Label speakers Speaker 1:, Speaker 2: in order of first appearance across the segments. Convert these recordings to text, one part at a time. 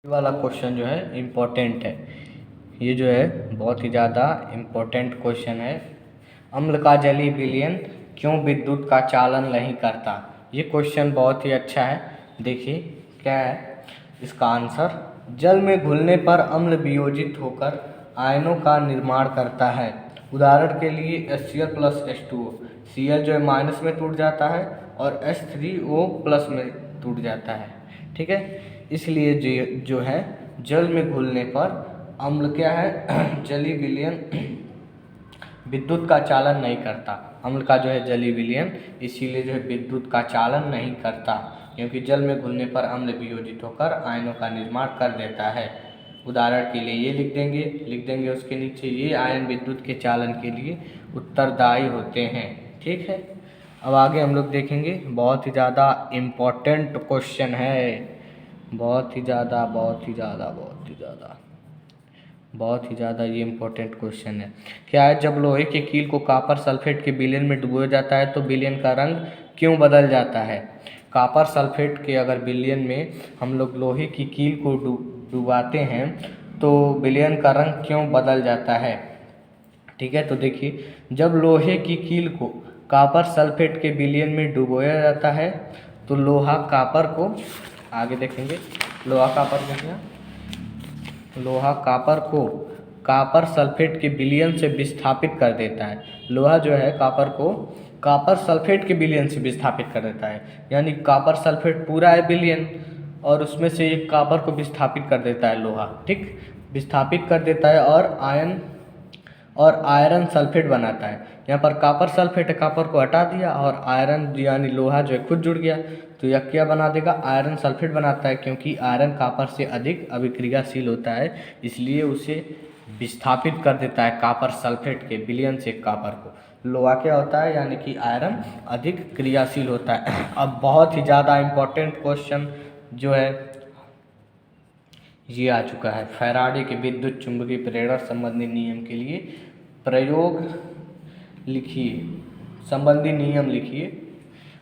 Speaker 1: वाला क्वेश्चन जो है इम्पोर्टेंट है। ये जो है बहुत ही ज़्यादा इम्पोर्टेंट क्वेश्चन है। अम्ल का जलीय विलयन क्यों विद्युत का चालन नहीं करता। ये क्वेश्चन बहुत ही अच्छा है। देखिए क्या है इसका आंसर। जल में घुलने पर अम्ल वियोजित होकर आयनों का निर्माण करता है। उदाहरण के लिए HCl प्लस H2O। Cl जो है माइनस में टूट जाता है और H3O प्लस में टूट जाता है। ठीक है, इसलिए जो है जल में घुलने पर अम्ल क्या है जलीय विलयन विद्युत का चालन नहीं करता। अम्ल का जो है जलीय विलयन इसीलिए जो है विद्युत का चालन नहीं करता, क्योंकि जल में घुलने पर अम्ल वियोजित होकर आयनों का निर्माण कर देता है। उदाहरण के लिए ये लिख देंगे उसके नीचे ये आयन विद्युत के चालन के लिए उत्तरदायी होते हैं। ठीक है, अब आगे हम लोग देखेंगे। बहुत ही ज़्यादा इम्पोर्टेंट क्वेश्चन है। बहुत ही ज़्यादा ये इम्पोर्टेंट क्वेश्चन है। क्या है, जब लोहे के कील को कॉपर सल्फेट के विलयन में डुबोया जाता है तो विलयन का रंग क्यों बदल जाता है। कॉपर सल्फेट के अगर विलयन में हम लोग लोहे की कील को डुबाते हैं तो विलयन का रंग क्यों बदल जाता है। ठीक है, तो देखिए जब लोहे की कील को कॉपर सल्फेट के विलयन में डुबोया जाता है तो लोहा कॉपर को आगे देखेंगे। लोहा कॉपर को कॉपर सल्फेट के विलयन से विस्थापित कर देता है। लोहा जो है कॉपर को कॉपर सल्फेट के विलयन से विस्थापित कर देता है, यानी कॉपर सल्फेट पूरा है विलयन और उसमें से एक कॉपर को विस्थापित कर देता है लोहा। ठीक, विस्थापित कर देता है और आयरन सल्फेट बनाता है। यहाँ पर कॉपर सल्फेट है, कॉपर को हटा दिया और आयरन यानी लोहा जो है खुद जुड़ गया, तो यह क्या बना देगा, आयरन सल्फेट बनाता है। क्योंकि आयरन कॉपर से अधिक अभिक्रियाशील होता है, इसलिए उसे विस्थापित कर देता है कॉपर सल्फेट के विलयन से कॉपर को। लोहा क्या होता है, यानी कि आयरन अधिक क्रियाशील होता है। अब बहुत ही ज़्यादा इम्पोर्टेंट क्वेश्चन जो है ये आ चुका है। फैराडे के विद्युत चुंबकीय प्रेरण संबंधी नियम के लिए प्रयोग लिखिए, संबंधी नियम लिखिए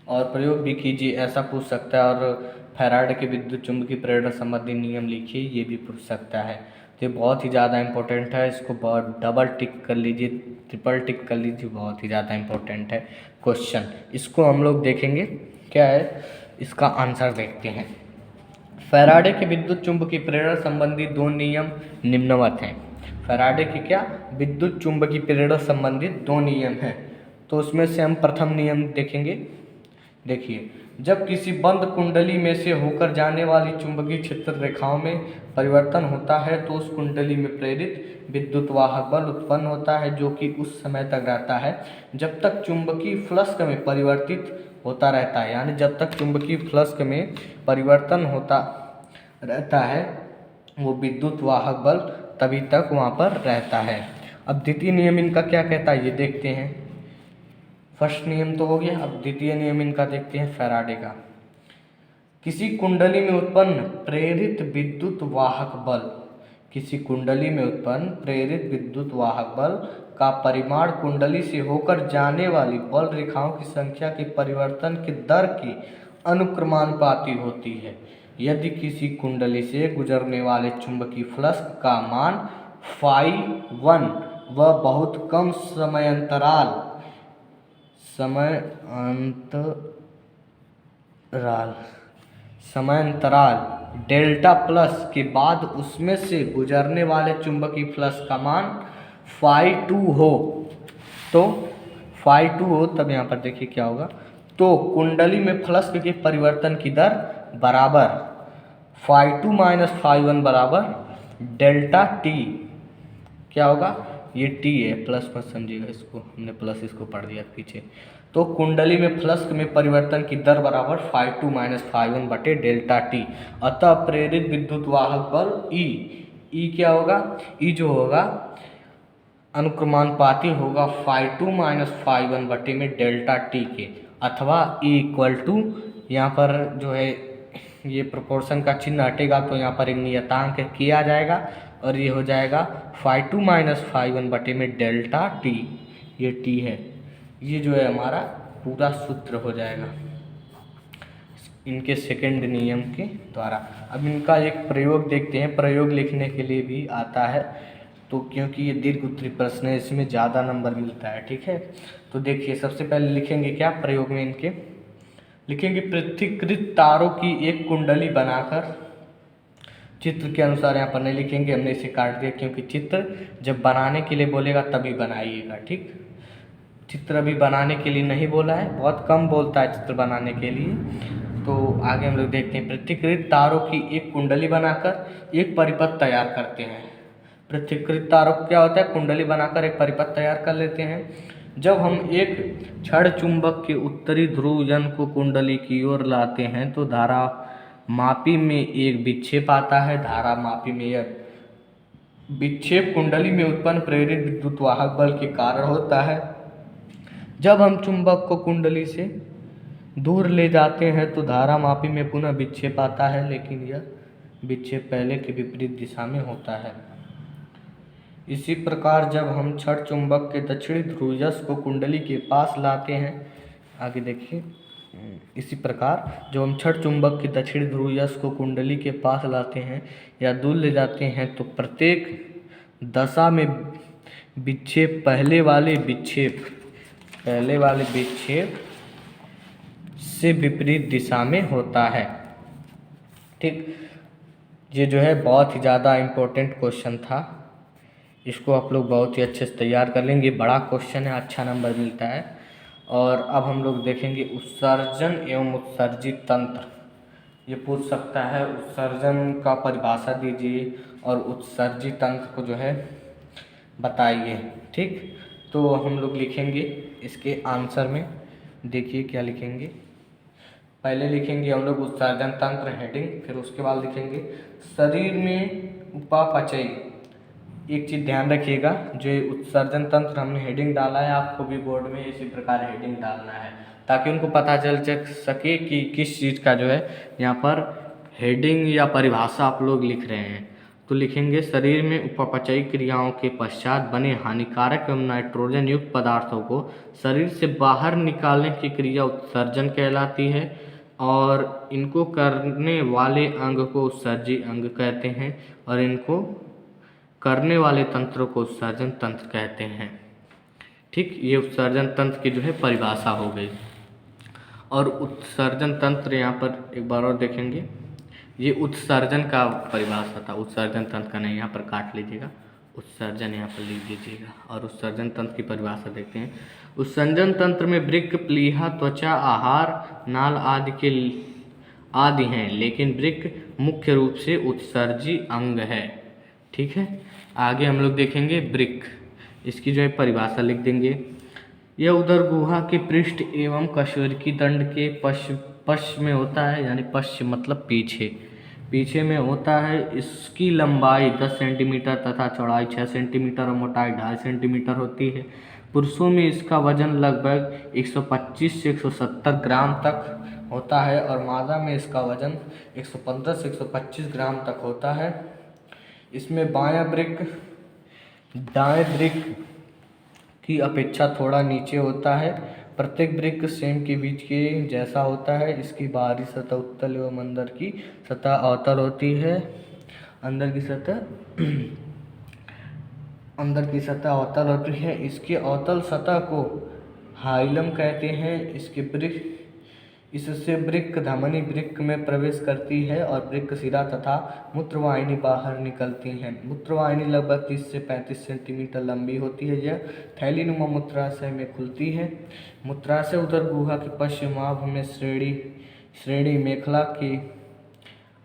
Speaker 1: और प्रयोग भी कीजिए, ऐसा पूछ सकता है। और फैराडे के विद्युत चुंबकीय प्रेरण संबंधी नियम लिखिए, ये भी पूछ सकता है। तो ये बहुत ही ज़्यादा इम्पोर्टेंट है। इसको बहुत डबल टिक कर लीजिए, ट्रिपल टिक कर लीजिए, बहुत ही ज़्यादा इम्पोर्टेंट है क्वेश्चन। इसको हम लोग देखेंगे क्या है, इसका आंसर देखते हैं। फैराडे के विद्युत चुंबकीय प्रेरण संबंधी दो नियम निम्नवत हैं। फैराडे के क्या, विद्युत चुंबकीय प्रेरण संबंधित दो नियम हैं। तो उसमें से हम प्रथम नियम देखेंगे। देखिए, जब किसी बंद कुंडली में से होकर जाने वाली चुंबकीय क्षेत्र रेखाओं में परिवर्तन होता है तो उस कुंडली में प्रेरित विद्युत वाहक बल उत्पन्न होता है, जो कि उस समय तक रहता है जब तक चुंबकीय फ्लक्स में परिवर्तित होता रहता है। यानी जब तक चुंबकीय फ्लक्स में परिवर्तन होता रहता है वो विद्युत वाहक बल तभी तक वहाँ पर रहता है। अब द्वितीय नियम इनका क्या कहता है ये देखते हैं। फर्स्ट नियम तो हो गया, अब द्वितीय नियम इनका देखते हैं फैराडे का। किसी कुंडली में उत्पन्न प्रेरित विद्युत वाहक बल, किसी कुंडली में उत्पन्न प्रेरित विद्युत वाहक बल का परिमाण कुंडली से होकर जाने वाली बल रेखाओं की संख्या के परिवर्तन के दर के अनुक्रमानुपाती होती है। यदि किसी कुंडली से गुजरने वाले चुंबकीय फ्लक्स का मान φ1 व बहुत कम समयांतराल डेल्टा प्लस के बाद उसमें से गुजरने वाले चुंबकीय फ्लक्स का मान φ2 हो, तो φ2 हो तब यहाँ पर देखिए क्या होगा, तो कुंडली में फ्लक्स के परिवर्तन की दर बराबर φ2 माइनस φ1 बराबर डेल्टा टी। क्या होगा, ये टी है, प्लस मत समझिएगा इसको, हमने प्लस इसको पढ़ दिया पीछे। तो कुंडली में फ्लक्स में परिवर्तन की दर बराबर φ2 माइनस φ1 बटे डेल्टा टी। अतः प्रेरित विद्युत वाहक बल ई क्या होगा, ई जो होगा अनुक्रमानुपाती होगा φ2 माइनस φ1 बटे में डेल्टा टी के, अथवा ई इक्वल टू, यहाँ पर जो है ये प्रोपोर्शन का चिन्ह हटेगा तो यहाँ पर एक नियतांक किया जाएगा और ये हो जाएगा φ2 माइनस φ1 बटे में डेल्टा टी। ये टी है, ये जो है हमारा पूरा सूत्र हो जाएगा। इनके सेकंड नियम के द्वारा। अब इनका एक प्रयोग देखते हैं, प्रयोग लिखने के लिए भी आता है तो क्योंकि ये दीर्घ उत्तरी प्रश्न है इसमें ज़्यादा नंबर मिलता है, ठीक है। तो देखिए सबसे पहले लिखेंगे क्या प्रयोग में इनके, लिखेंगे पृथक्कृत तारों की एक कुंडली बनाकर, चित्र के अनुसार यहाँ पर नहीं लिखेंगे, हमने इसे काट दिया क्योंकि चित्र जब बनाने के लिए बोलेगा तभी बनाइएगा, ठीक। चित्र अभी बनाने के लिए नहीं बोला है, बहुत कम बोलता है चित्र बनाने के लिए। तो आगे हम लोग देखते हैं, पृथक्कृत तारों की एक कुंडली बनाकर एक परिपथ तैयार करते हैं। पृथक्कृत तारों क्या होता है, कुंडली बनाकर एक परिपथ तैयार कर लेते हैं। जब हम एक क्षण चुंबक के उत्तरी ध्रुवजन को कुंडली की ओर लाते हैं तो धारा मापी में एक विक्षेप आता है। धारा मापी में यह विक्षेप कुंडली में उत्पन्न प्रेरित विद्युत वाहक बल के कारण होता है। जब हम चुंबक को कुंडली से दूर ले जाते हैं तो धारा मापी में पुनः विक्षेप आता है, लेकिन यह विक्षेप पहले के विपरीत दिशा में होता है। इसी प्रकार जब हम क्षण चुंबक के दक्षिणी ध्रुवयस को कुंडली के पास लाते हैं, आगे देखिए, इसी प्रकार जब हम क्षण चुंबक के दक्षिणी ध्रुवयस को कुंडली के पास लाते हैं या दूर ले जाते हैं तो प्रत्येक दशा में विक्षेप पहले वाले विक्षेप से विपरीत दिशा में होता है, ठीक। ये जो है बहुत ही ज़्यादा इम्पोर्टेंट क्वेश्चन था, इसको आप लोग बहुत ही अच्छे से तैयार कर लेंगे, बड़ा क्वेश्चन है, अच्छा नंबर मिलता है। और अब हम लोग देखेंगे उत्सर्जन एवं उत्सर्जित तंत्र। ये पूछ सकता है उत्सर्जन का परिभाषा दीजिए और उत्सर्जित तंत्र को जो है बताइए, ठीक। तो हम लोग लिखेंगे इसके आंसर में, देखिए क्या लिखेंगे। पहले लिखेंगे हम लोग उत्सर्जन तंत्र हेडिंग, फिर उसके बाद लिखेंगे शरीर में उपापचयी। एक चीज़ ध्यान रखिएगा, जो ये उत्सर्जन तंत्र हमने हेडिंग डाला है, आपको भी बोर्ड में इसी प्रकार हेडिंग डालना है ताकि उनको पता चल सके कि किस चीज़ का जो है यहाँ पर हेडिंग या परिभाषा आप लोग लिख रहे हैं। तो लिखेंगे शरीर में उपापचयी क्रियाओं के पश्चात बने हानिकारक एवं नाइट्रोजन युक्त पदार्थों को शरीर से बाहर निकालने की क्रिया उत्सर्जन कहलाती है और इनको करने वाले अंग को उत्सर्जी अंग कहते हैं और इनको करने वाले तंत्र को उत्सर्जन तंत्र कहते हैं, ठीक। ये उत्सर्जन तंत्र की जो है परिभाषा हो गई। और उत्सर्जन तंत्र यहाँ पर एक बार और देखेंगे, ये उत्सर्जन का परिभाषा था, उत्सर्जन तंत्र का नहीं, यहाँ पर काट लीजिएगा, उत्सर्जन यहाँ पर लिख दीजिएगा। और उत्सर्जन तंत्र की परिभाषा देखते हैं। उत्सर्जन तंत्र में वृक्क, प्लीहा, त्वचा, आहार नाल आदि हैं, लेकिन वृक्क मुख्य रूप से उत्सर्जी अंग है, ठीक है। आगे हम लोग देखेंगे वृक्क, इसकी जो है परिभाषा लिख देंगे। यह उदर गुहा के पृष्ठ एवं कशेरुकी दंड के पश्च में होता है, यानी पश्च मतलब पीछे में होता है। इसकी लंबाई 10 सेंटीमीटर तथा चौड़ाई 6 सेंटीमीटर और मोटाई 2.5 सेंटीमीटर होती है। पुरुषों में इसका वजन लगभग 125 से 170 ग्राम तक होता है और मादा में इसका वजन 115 से 125 ग्राम तक होता है। इसमें बायां वृक्क दाएं वृक्क की अपेक्षा थोड़ा नीचे होता है। प्रत्येक वृक्क सेम के बीच के जैसा होता है। इसकी बाहरी सतह उत्तल एवं अंदर की सतह अवतल होती है। अंदर की सतह अवतल होती है। इसके अवतल सतह को हाइलम कहते हैं। इससे वृक्क धमनी वृक्क में प्रवेश करती है और वृक्क शिरा तथा मूत्रवाहिनी बाहर निकलती हैं। मूत्रवाहिनी लगभग 30 से 35 सेंटीमीटर लंबी होती है। यह थैलीनुमा मूत्राशय में खुलती है। मूत्राशय उदर गुहा के पश्चिमाभ में श्रेणी मेखला के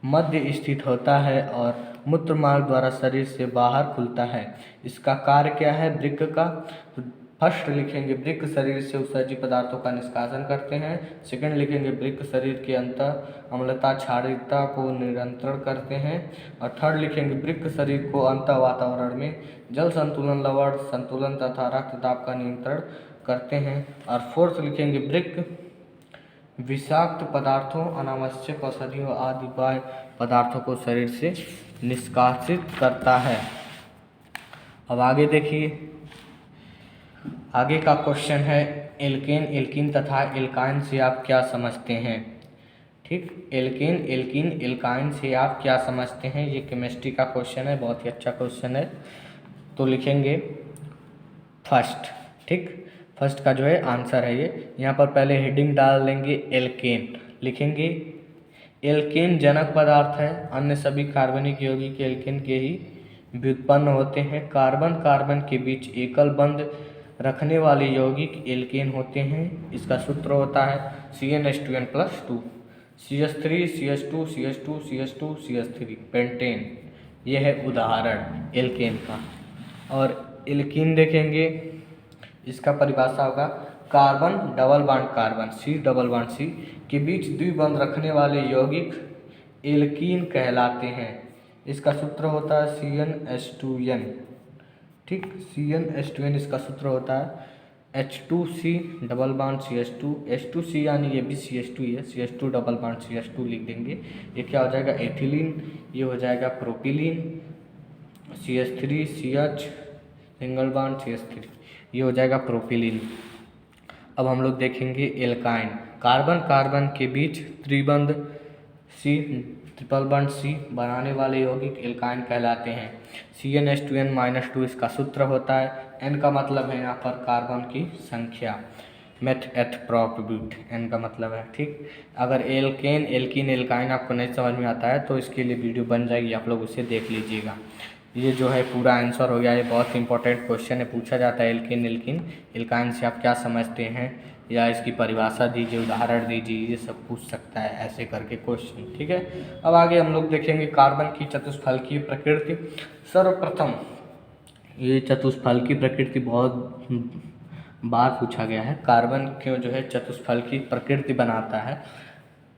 Speaker 1: मध्य स्थित होता है और मूत्र मार्ग द्वारा शरीर से बाहर खुलता है। इसका कार्य क्या है वृक्क का? फर्स्ट लिखेंगे वृक्क शरीर से उत्सर्जी पदार्थों का निष्कासन करते हैं। सेकंड लिखेंगे वृक्क शरीर के अंतः अम्लता क्षारीयता को नियंत्रण करते हैं। और थर्ड लिखेंगे वृक्क शरीर को अंतः वातावरण में जल संतुलन, लवण संतुलन तथा रक्तदाब का नियंत्रण करते हैं। और फोर्थ लिखेंगे वृक्क विषाक्त पदार्थों, अनावश्यक औषधियों आदि बाह्य पदार्थों को शरीर से निष्कासित करता है। अब आगे देखिए, आगे का क्वेश्चन है एल्केन, एल्कीन तथा एल्काइन से आप क्या समझते हैं? ठीक, एल्केन, एल्कीन, एल्काइन से आप क्या समझते हैं? ये केमिस्ट्री का क्वेश्चन है, बहुत ही अच्छा क्वेश्चन है। तो लिखेंगे फर्स्ट, ठीक, फर्स्ट का जो है आंसर है ये। यहाँ पर पहले हेडिंग डाल देंगे एल्केन, लिखेंगे एल्केन जनक पदार्थ है, अन्य सभी कार्बनिक यौगिक एल्केन के ही व्युत्पन्न होते हैं। कार्बन कार्बन के बीच एकल बंध रखने वाले यौगिक एल्केन होते हैं। इसका सूत्र होता है CnH2n+2, CH3 CH2 CH2 CH2 CH3 pentane. ये है उदाहरण एल्केन का। और एल्कीन देखेंगे, इसका परिभाषा होगा carbon double bond carbon C double bond C के बीच द्विबंध रखने वाले यौगिक एल्कीन कहलाते हैं। इसका सूत्र होता है CnH2n, ठीक, CnH2n इसका सूत्र होता है H2C double bond CH2, H2C यानी ये भी CH2 ही है, CH2 डबल बॉन्ड CH2 लिख देंगे। ये क्या हो जाएगा? एथिलीन। ये हो जाएगा propylene, CH3 CH single bond CH3, ये हो जाएगा प्रोपिलीन। अब हम लोग देखेंगे एल्काइन, कार्बन कार्बन के बीच त्रिबंध C ट्रिपल बॉन्ड C बनाने वाले यौगिक एल्काइन कहलाते हैं। CnH2n-2 इसका सूत्र होता है। N का मतलब है यहाँ पर कार्बन की संख्या, मेथ एथ प्रोप ब्यूट, N का मतलब है, ठीक। अगर एल्केन, एल्कीन, एल्काइन आपको नहीं समझ में आता है तो इसके लिए वीडियो बन जाएगी, आप लोग उसे देख लीजिएगा। ये जो है पूरा आंसर हो गया। ये बहुत इंपॉर्टेंट क्वेश्चन है, पूछा जाता है एल्केन, एल्कीन, एल्काइन से आप क्या समझते हैं, या इसकी परिभाषा दीजिए, उदाहरण दीजिए, ये सब पूछ सकता है ऐसे करके क्वेश्चन, ठीक है। अब आगे हम लोग देखेंगे कार्बन की चतुष्फलकीय प्रकृति। सर्वप्रथम ये चतुष्फलकीय प्रकृति बहुत बार पूछा गया है, कार्बन क्यों जो है चतुष्फलकीय प्रकृति बनाता है,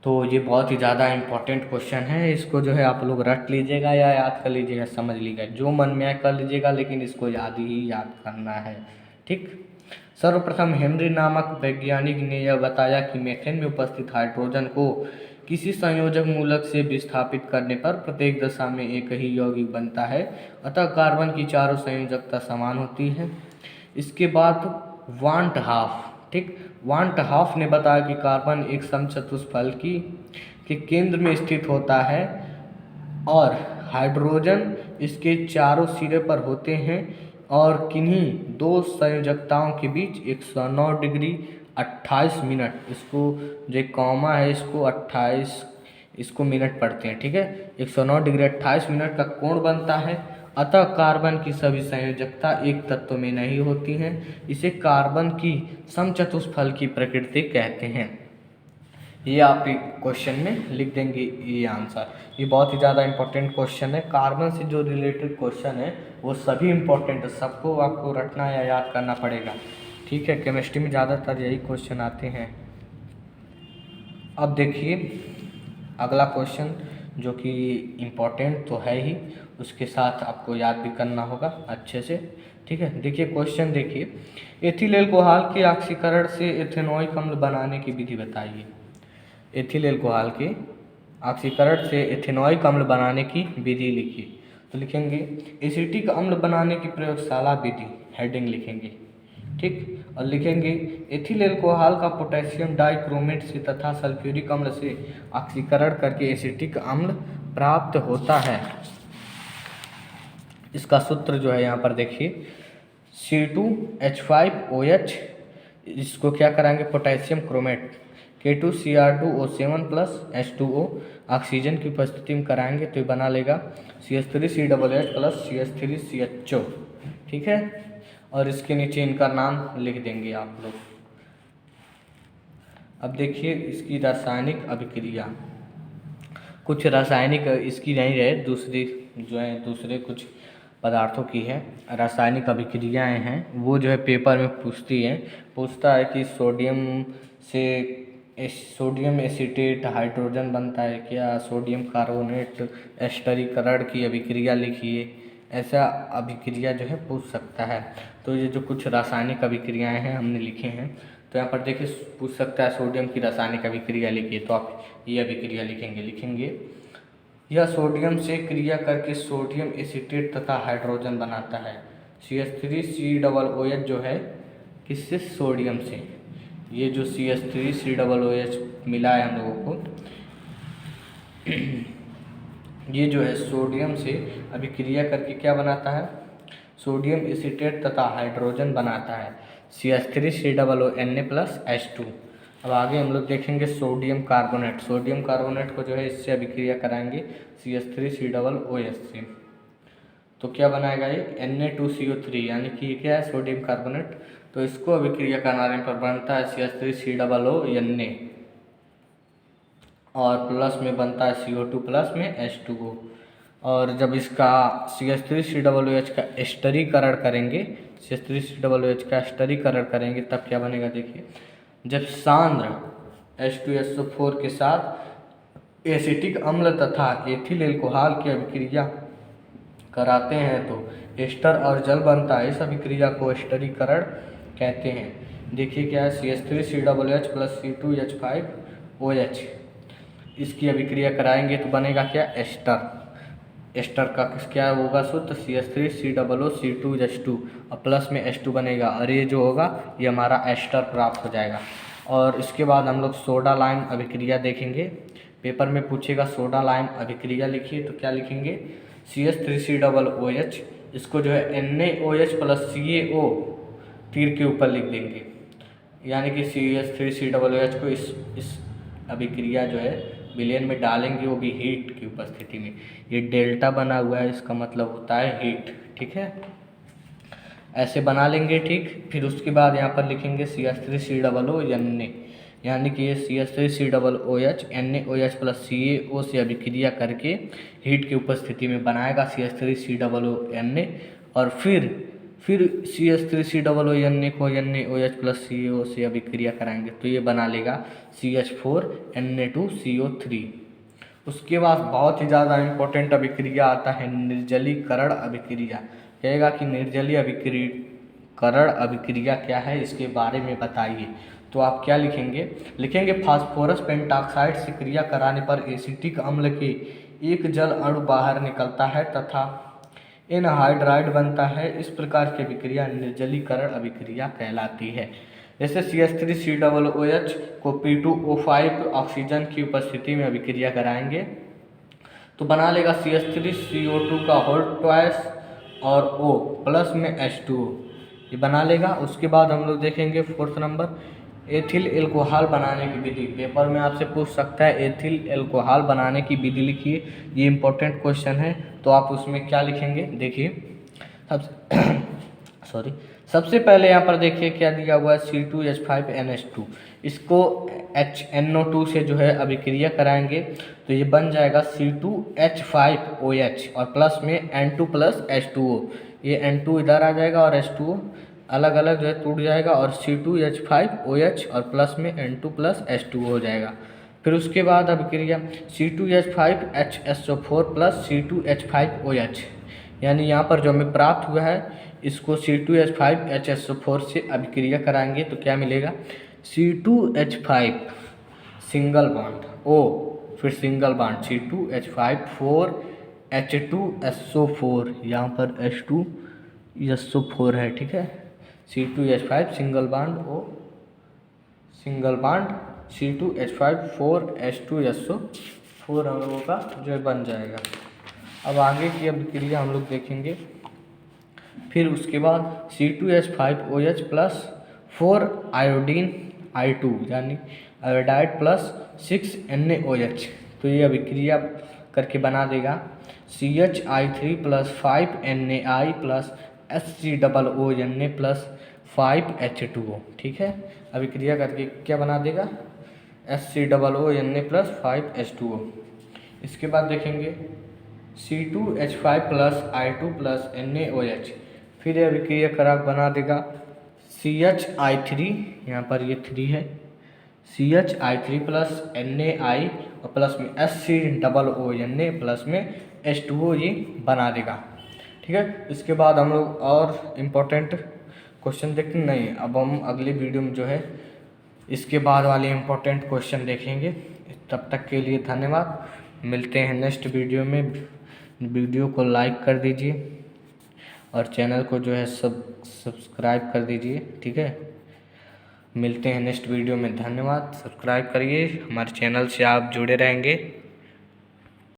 Speaker 1: तो ये बहुत ही ज़्यादा इम्पोर्टेंट क्वेश्चन है। इसको जो है आप लोग रट लीजिएगा या याद कर लीजिएगा, समझ लीजिएगा, जो मन में आए कर लीजिएगा, लेकिन इसको ही याद करना है, ठीक। सर्वप्रथम हेनरी नामक वैज्ञानिक ने यह बताया कि मीथेन में उपस्थित हाइड्रोजन को किसी संयोजक मूलक से विस्थापित करने पर प्रत्येक दशा में एक ही यौगिक बनता है, अतः कार्बन की चारों संयोजकता समान होती है। इसके बाद वांट हाफ, ठीक, वांट हाफ ने बताया कि कार्बन एक समचतुष्फलकी के केंद्र में स्थित होता है और हाइड्रोजन इसके चारों सिरे पर होते हैं और किन्हीं दो संयोजकताओं के बीच 109 डिग्री 28 मिनट, इसको जो कॉमा है इसको 28 इसको मिनट पढ़ते हैं, ठीक है, 109 डिग्री 28 मिनट का कोण बनता है। अतः कार्बन की सभी संयोजकता एक तत्व में नहीं होती हैं। इसे कार्बन की समचतुष्फलकीय प्रकृति कहते हैं। ये आप क्वेश्चन में लिख देंगे ये आंसर। ये बहुत ही ज़्यादा इंपॉर्टेंट क्वेश्चन है। कार्बन से जो रिलेटेड क्वेश्चन है वो सभी इंपॉर्टेंट है, सबको आपको रटना या याद करना पड़ेगा, ठीक है। केमिस्ट्री में ज़्यादातर यही क्वेश्चन आते हैं। अब देखिए अगला क्वेश्चन जो कि इम्पोर्टेंट तो है ही, उसके साथ आपको याद भी करना होगा अच्छे से, ठीक है। देखिए क्वेश्चन देखिए, एथिल अल्कोहल के ऑक्सीकरण से एथेनॉइक अम्ल बनाने की विधि बताइए। एथिल अल्कोहल के ऑक्सीकरण से एथेनॉइक अम्ल बनाने की विधि लिखिए। तो लिखेंगे एसिटिक अम्ल बनाने की प्रयोगशाला विधि, हेडिंग लिखेंगे, ठीक। और लिखेंगे एथिल अल्कोहल का पोटेशियम डाइक्रोमेट से तथा सल्फ्यूरिक अम्ल से ऑक्सीकरण करके एसिटिक अम्ल प्राप्त होता है। इसका सूत्र जो है यहाँ पर देखिए C2H5OH, इसको क्या कराएंगे potassium chromate, K2Cr2O7 plus H2O oxygen की उपस्थिति में कराएंगे तो ये बना लेगा CH3CH प्लस CH3CHO, ठीक है। और इसके नीचे इनका नाम लिख देंगे आप लोग। अब देखिए इसकी रासायनिक अभिक्रिया, कुछ रासायनिक इसकी नहीं रहे, दूसरी जो है दूसरे कुछ पदार्थों की है रासायनिक अभिक्रियाएं हैं, वो जो है पेपर में पूछता है कि सोडियम एसीटेट हाइड्रोजन बनता है क्या, सोडियम कार्बोनेट एस्टरीकरण की अभिक्रिया लिखिए, ऐसा अभिक्रिया जो है पूछ सकता है। तो ये जो कुछ रासायनिक अभिक्रियाएं हैं हमने लिखे हैं, तो यहाँ पर देखिए पूछ सकता है सोडियम की रासायनिक अभिक्रिया लिखिए, तो आप ये अभिक्रिया लिखेंगे यह सोडियम से क्रिया करके सोडियम एसीटेट तथा हाइड्रोजन बनाता है। CH3COOH जो है किससे, सोडियम से, ये जो CH3COOH मिला है हम लोगों को ये जो है सोडियम से अभिक्रिया करके क्या बनाता है, सोडियम एसीटेट तथा हाइड्रोजन बनाता है CH3COO Na+H2। अब आगे हम लोग देखेंगे सोडियम कार्बोनेट। सोडियम कार्बोनेट को जो है इससे अभिक्रिया कराएंगे CH3COOH से, तो क्या बनाएगा ये Na2CO3, यानी कि ये क्या है सोडियम कार्बोनेट। तो इसको अभिक्रिया कराने पर बनता है CH3COO Na और प्लस में बनता है CO2 प्लस में H2O। और जब इसका CH3COOH का एस्टरीकरण करेंगे, CH3COOH का एस्टरीकरण करेंगे तब क्या बनेगा देखिए, जब सांद्र H2SO4 के साथ एसिटिक अम्ल तथा एथिल एल्कोहल की अभिक्रिया कराते हैं तो एस्टर और जल बनता है। इस अभिक्रिया को एस्टरीकरण कहते हैं। देखिए क्या है CH3COOH प्लस C2H5OH, इसकी अभिक्रिया कराएंगे तो बनेगा क्या एस्टर। एस्टर का क्या होगा सूत्र CH3COOC2H2 और प्लस में H2 बनेगा और ये जो होगा ये हमारा एस्टर प्राप्त हो जाएगा। और इसके बाद हम लोग सोडा लाइम अभिक्रिया देखेंगे। पेपर में पूछेगा सोडा लाइम अभिक्रिया लिखिए, तो क्या लिखेंगे CH3COOH, इसको जो है NaOH प्लस CaO तीर के ऊपर लिख देंगे, यानी कि CH3COOH को इस अभिक्रिया जो है विलयन में डालेंगे, वो भी हीट की उपस्थिति में। ये डेल्टा बना हुआ है, इसका मतलब होता है हीट, ठीक है, ऐसे बना लेंगे ठीक। फिर उसके बाद यहाँ पर लिखेंगे CH3COO Na, यानी कि ये CH3COOH NaOH प्लस CaO से अभिक्रिया करके हीट की उपस्थिति में बनाएगा CH3COO Na, और फिर CH3COO Na को NaOH प्लस CaO से अभिक्रिया कराएंगे तो ये बना लेगा CH4Na2CO3। उसके बाद बहुत ही ज़्यादा इम्पोर्टेंट अभिक्रिया आता है निर्जलीकरण अभिक्रिया। कहेगा कि निर्जलीय अभिक्रियकरण अभिक्रिया क्या है, इसके बारे में बताइए। तो आप क्या लिखेंगे फास्फोरस पेंटॉक्साइड से क्रिया कराने पर एसिटिक अम्ल के एक जल अणु बाहर निकलता है तथा एनहाइड्राइड बनता है। इस प्रकार की अभिक्रिया निर्जलीकरण अभिक्रिया कहलाती है। जैसे CH3COOH को P2O5 ऑक्सीजन की उपस्थिति में अभिक्रिया कराएंगे तो बना लेगा CH3CO2 का होल ट्वाइस और O प्लस में H2O, ये बना लेगा। उसके बाद हम लोग देखेंगे 4th नंबर एथिल एल्कोहल बनाने की विधि। पेपर में आपसे पूछ सकता है एथिल एल्कोहल बनाने की विधि लिखिए, ये इंपॉर्टेंट क्वेश्चन है। तो आप उसमें क्या लिखेंगे देखिए, सबसे पहले यहाँ पर देखिए क्या दिया हुआ है C2H5NH2, इसको HNO2 से जो है अभिक्रिया कराएंगे तो ये बन जाएगा C2H5OH और प्लस में N2 प्लस H2O, ये N2 इधर आ जाएगा और H2O अलग अलग जो है टूट जाएगा और C2H5OH और प्लस में N2 प्लस H2O हो जाएगा। फिर उसके बाद अभिक्रिया C2H5HSO4 प्लस C2H5OH, यानी यहाँ पर जो हमें प्राप्त हुआ है इसको C2H5HSO4 से अभिक्रिया कराएंगे तो क्या मिलेगा C2H5 सिंगल बॉन्ड O, फिर सिंगल बॉन्ड C2H5 4H2SO4, यहाँ पर H2SO4 है, ठीक है। C2H5 single bond O single bond C2H5 4H2SO4 हम लोगों का जो बन जाएगा। अब आगे की अभिक्रिया हम लोग देखेंगे। फिर उसके बाद C2H5OH प्लस 4 आयोडीन I2 यानी आयोडाइड प्लस 6NaOH, तो ये अभिक्रिया करके बना देगा CHI3 plus 5NaI plus HCOONA plus 5H2O, ठीक है। अभिक्रिया करके क्या बना देगा HCOONA प्लस 5H2O। इसके बाद देखेंगे C2H5 plus I2 plus NaOH, फिर ये अभिक्रिया करा बना देगा CHI3, यहाँ पर ये 3 है CHI3 प्लस NaI और प्लस में HCOONA प्लस में H2O, ये बना देगा, ठीक है। इसके बाद हम लोग और इम्पोर्टेंट क्वेश्चन देखेंगे, नहीं अब हम अगले वीडियो में जो है इसके बाद वाले इम्पोर्टेंट क्वेश्चन देखेंगे। तब तक के लिए धन्यवाद, मिलते हैं नेक्स्ट वीडियो में। वीडियो को लाइक कर दीजिए और चैनल को जो है सब्सक्राइब कर दीजिए, ठीक है। मिलते हैं नेक्स्ट वीडियो में, धन्यवाद। सब्सक्राइब करिए, हमारे चैनल से आप जुड़े रहेंगे।